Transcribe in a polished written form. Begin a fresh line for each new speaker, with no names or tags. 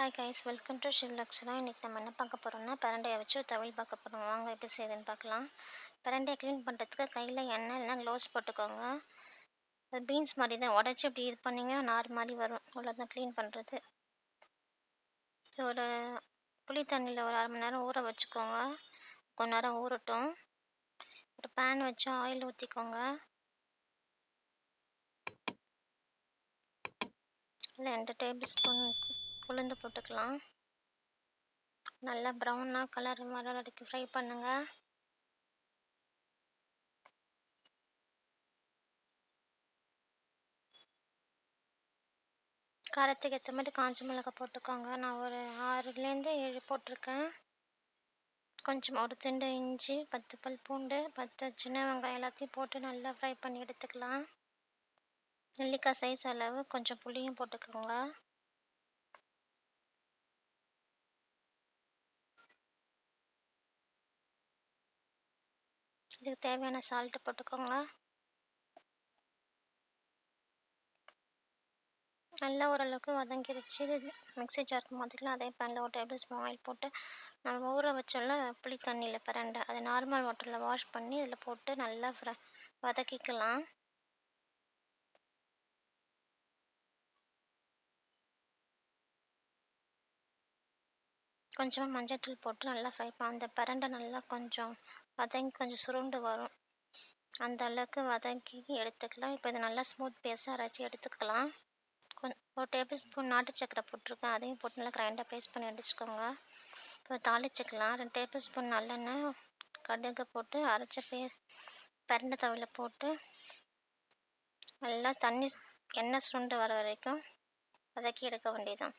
Hi guys, welcome to Shivlakshara. இன்னைக்கு நம்ம என்ன பார்க்க போறோம்னா பரண்டையை வச்சு ஒரு துவையல் பார்க்க போறோம். வாங்க எப்படி செய்யுதுன்னு பார்க்கலாம். பரண்டையை க்ளீன் பண்ணுறதுக்கு கையில் எண்ணெய் இல்லைனா க்ளவுஸ் போட்டுக்கோங்க. அது பீன்ஸ் மாதிரி தான் உடச்சி இப்படி இது பண்ணிங்கன்னா நார் மாதிரி வரும். அவ்வளோதான் க்ளீன் பண்ணுறது. இது ஒரு புளி தண்ணியில் ஒரு 1/2 மணி நேரம் ஊற வச்சுக்கோங்க. கொஞ்ச நேரம் ஊறட்டும். ஒரு பேன் வச்சு ஆயில் ஊற்றிக்கோங்க. இல்லை 2 டேபிள் ஸ்பூன் உளுந்து போட்டுக்கலாம். நல்லா ப்ரௌனாக கலர் வர வரைக்கும் ஃப்ரை பண்ணுங்கள். காரத்துக்கு ஏற்ற மாதிரி காஞ்ச மிளகாய் போட்டுக்கோங்க. நான் ஒரு 6லேருந்து 7 போட்டிருக்கேன். கொஞ்சம் ஒரு துண்டு இஞ்சி, 10 பல் பூண்டு, 10 சின்ன வெங்காயம் எல்லாத்தையும் போட்டு நல்லா ஃப்ரை பண்ணி எடுத்துக்கலாம். நெல்லிக்காய் சைஸ் அளவு கொஞ்சம் புளியும் போட்டுக்கோங்க. இதுக்கு தேவையான சால்ட்டு போட்டுக்கோங்க. நல்லா ஓரளவுக்கு வதங்கிருச்சு. இது மிக்ஸி ஜாருக்கு மாற்றிக்கலாம். அதே பேனில் ஒரு டேபிள் ஸ்பூன் ஆயில் போட்டு நம்ம ஊற வச்சோம்ல புளி தண்ணியில் பிரண்டை, அதை நார்மல் வாட்டரில் வாஷ் பண்ணி இதில் போட்டு நல்லா வதக்கிக்கலாம். கொஞ்சமாக மஞ்சள்தூள் போட்டு நல்லா ஃப்ரை அந்த பிரண்டை நல்லா கொஞ்சம் வதங்கி கொஞ்சம் சுருண்டு வரும். அந்த அளவுக்கு வதக்கி எடுத்துக்கலாம். இப்போ இது நல்லா ஸ்மூத் பேஸ்ட்டாக அரைச்சி எடுத்துக்கலாம். ஒரு டேபிள் ஸ்பூன் நாட்டு சக்கரை போட்டிருக்கேன். அதையும் போட்டு நல்லா கிரைண்டாக பேஸ்ட் பண்ணி அடிச்சுக்கோங்க. இப்போ தாளிச்சிக்கலாம். 2 டேபிள் ஸ்பூன் நல்லெண்ணெய், கடுகு போட்டு அரைச்ச பிரண்டை துவையல் போட்டு நல்லா எண்ணெய் சுருண்டு வர வரைக்கும் வதக்கி எடுக்க வேண்டியதுதான்.